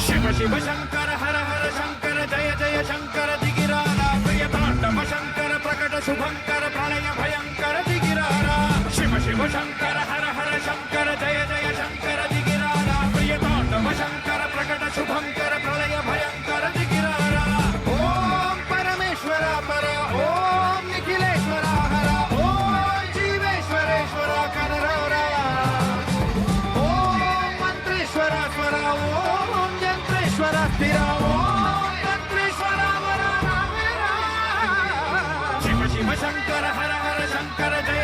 शिव शिव शंकर हर हर शंकर जय जय शंकर दिगिरारा प्रिय तांडव शंकर प्रकट शुभंकर प्रलय भयंकर दिगिरारा शिव शिव शंकर हर हर शंकर जय जय शंकर दिगिरारा प्रिय तांडव शंकर प्रकट शुभंकर प्रलय भयंकर दिगिरारा ओम परमेश्वरा पर ओम निखिलेश्वरा हर ओम जीवेश्वरेश्वर कनरवरा ओम मंत्रेश्वरा स्वर ओम यंत्रेश्वर स्थिर ओम तंत्रेश्वरा वरा शिव शिव शंकर हर हर शंकर जय